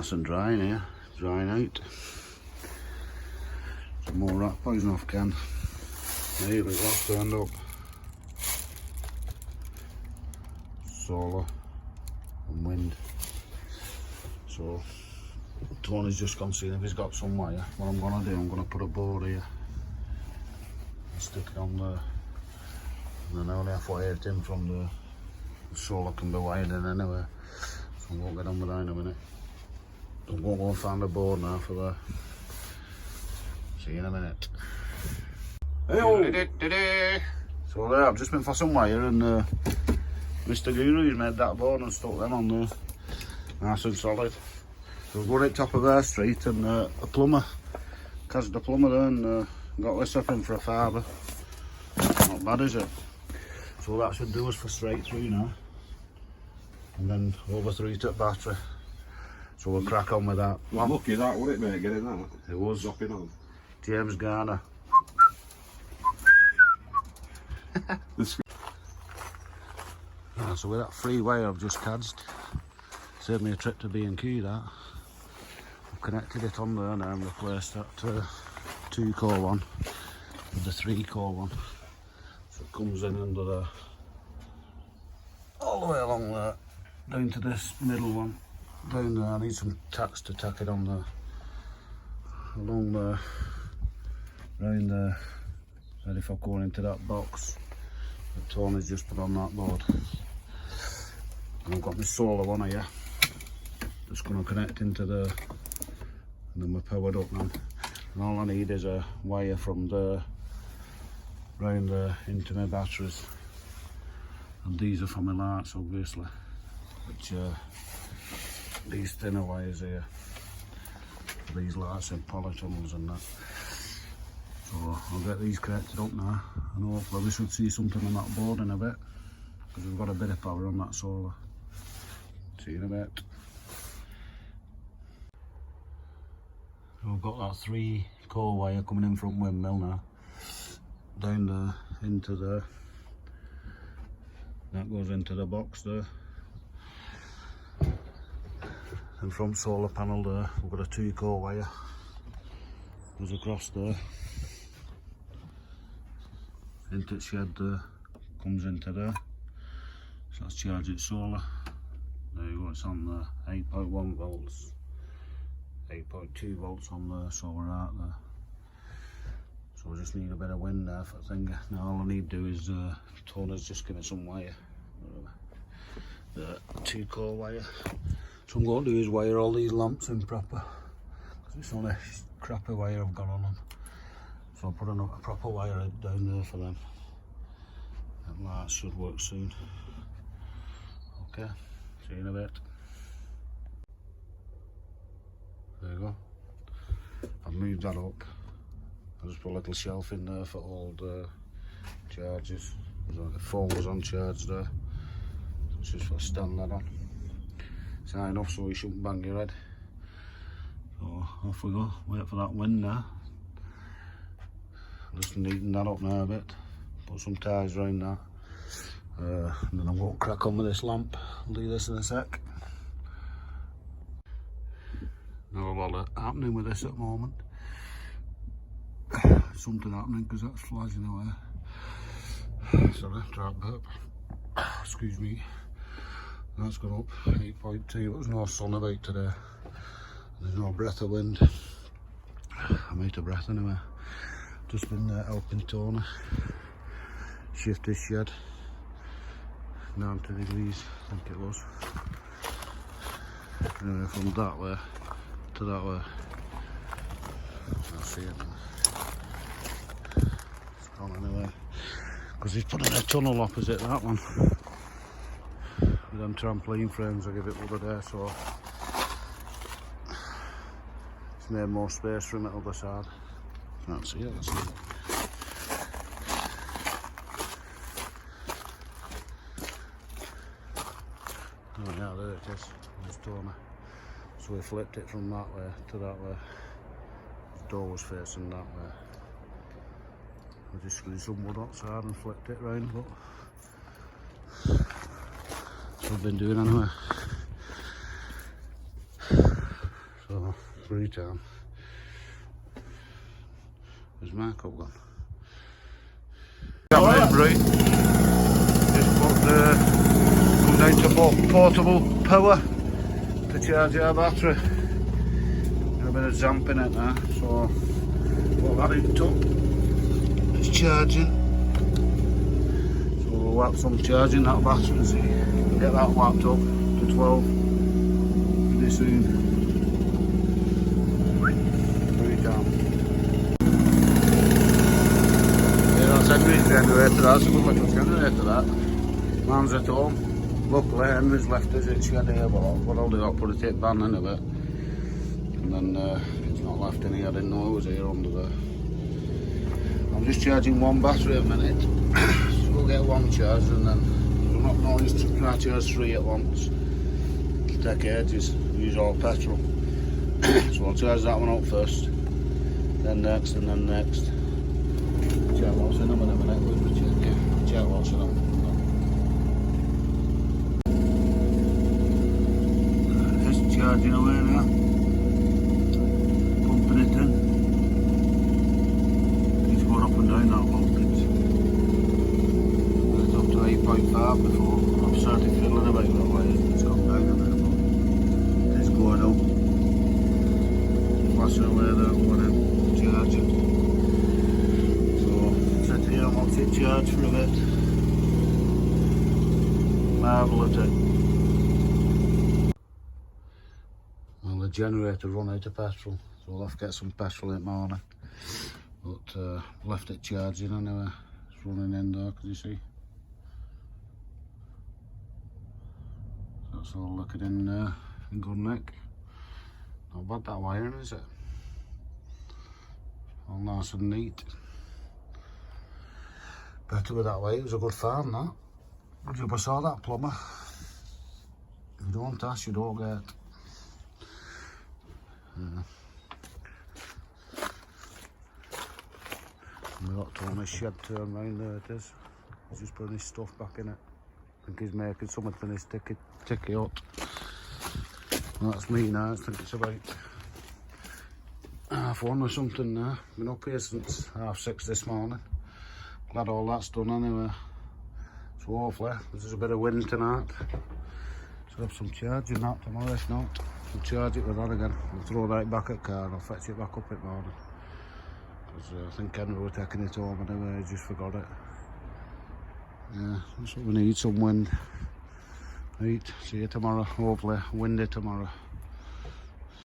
nice and dry in here, drying out. Some more rat poison off can. Here we go, turned up. Solar and wind. So Tony's just gone seeing if he's got some wire. What I'm gonna do, I'm gonna put a board here and stick it on there. And then I only have to wire it in from the solar can be wired in anyway. So I won't get on with that in a minute. I'm gonna go and find a board now for that. See you in a minute. Hey-o. So there, I've just been for some wire and Mr. Guru's made that board and stuck them on there. Nice and solid. So we're at top of our street and a plumber, catched the plumber there and got this up in for a fiver. Not bad, is it? So that should do us for straight through now. And then over through to battery. So we'll crack on with that. Well, lucky that, would it, mate, getting that? It was. Dropping on. James Garner. So with that free wire I've just cadged, saved me a trip to B&Q that. I've connected it on there now and replaced that 2-core one with the 3-core one. So it comes in under there, all the way along there, down to this middle one. Down there, I need some tacks to tack it on there. Along there, round there, ready for going into that box that Tony's just put on that board. And I've got my solar one here, just going to connect into there, and then we're powered up now. And all I need is a wire from there, round there, into my batteries. And these are for my lights, obviously, which these thinner wires here, these lights and polytunnels and that. So I'll get these connected up now, and hopefully we should see something on that board in a bit, because we've got a bit of power on that solar. See you in a bit. We've got that 3-core wire coming in from windmill now, down there, into there. That goes into the box there. And from solar panel there, we've got a 2-core wire. Goes across there. Into the shed there, comes into there. So let's charge it solar. There you go, it's on there, 8.1 volts. 8.2 volts on there, so we're out there. So we just need a bit of wind there for the thing. Now all I need to do is, Tony's just give me some wire. The 2-core wire. So I'm going to do is wire all these lamps in proper, because it's only crappy wire I've got on them. So I'll put a proper wire down there for them. That light should work soon. Okay, see you in a bit. There you go. I've moved that up. I just put a little shelf in there for all the charges. The phone was on charge there. So it's just for stand that on. It's high enough so you shouldn't bang your head. So off we go. Wait for that wind now. Just neaten that up now a bit. Put some ties around that. And then I'm going to crack on with this lamp. I'll do this in a sec. Not a lot happening with this at the moment. Something happening because that's flashing away. Sorry, dry burp. Excuse me. That's gone up 8.2. There's no sun about today. There's no breath of wind. I'm out of breath anyway. Just been helping Tony shift his shed 90 degrees, I think it was. Anyway, from that way to that way. I'll see it now. It's gone anyway. Because he's putting a tunnel opposite that one. With them trampoline frames I give it the other day, so it's made more space for him at the other side. Can't see it, let's see it. Oh yeah, there it is. Just told me. So we flipped it from that way to that way. The door was facing that way. We just screwed some wood outside and flipped it round, but that's what I've been doing anyway. Freetown. There's Marco gone. Right. Just put come down to portable power to charge our battery. A bit of zamp in it now, so put that in top. It's charging. So we'll whap some charging that battery and see. Get that whapped up to 12 pretty soon. Freetown. Henry's generator, that's a good little generator that. Man's at home. Luckily Henry's left us in shed here, but what I'll do, I'll put a tape band in it. And then it's not left in here, I didn't know it was here under there. I'm just charging one battery a minute. So we'll get one charged and then we're not going to try to charge 3 at once. It'll take ages, use all petrol. So I'll charge that one up first, then next and then next. Check what's in them in a minute, we'll check what's in them. Just charging away now. Pumping it in. It's going up and down that voltage. It's up to 8.5 before. I've started fiddling about that way. It's gone down a bit, but it's going up. Flashing away that one in, charging. Here and watch it charge for a bit. Marvel at it. Well, the generator run out of petrol, so we'll have to get some petrol in the morning. But left it charging anyway. It's running in there, can you see? That's all looking in good nick. Not bad that wiring, is it? All nice and neat. Better with that way, it was a good farm that. Would you ever saw that plumber? If you don't ask, you don't get. Yeah. And we got Tony's shed turned round there, it is. He's just putting his stuff back in it. I think he's making something for his ticky hut. And that's me now, I think it's about 1:30 or something now. Been up here since 6:30 this morning. Glad all that's done anyway. So hopefully there's a bit of wind tonight. So have some charging that tomorrow, if not, we'll charge it with that again. We'll throw that back at car and I'll fetch it back up in the morning. Because I think Henry were taking it home anyway, I just forgot it. Yeah, that's what we need, some wind. Right, see you tomorrow, hopefully windy tomorrow.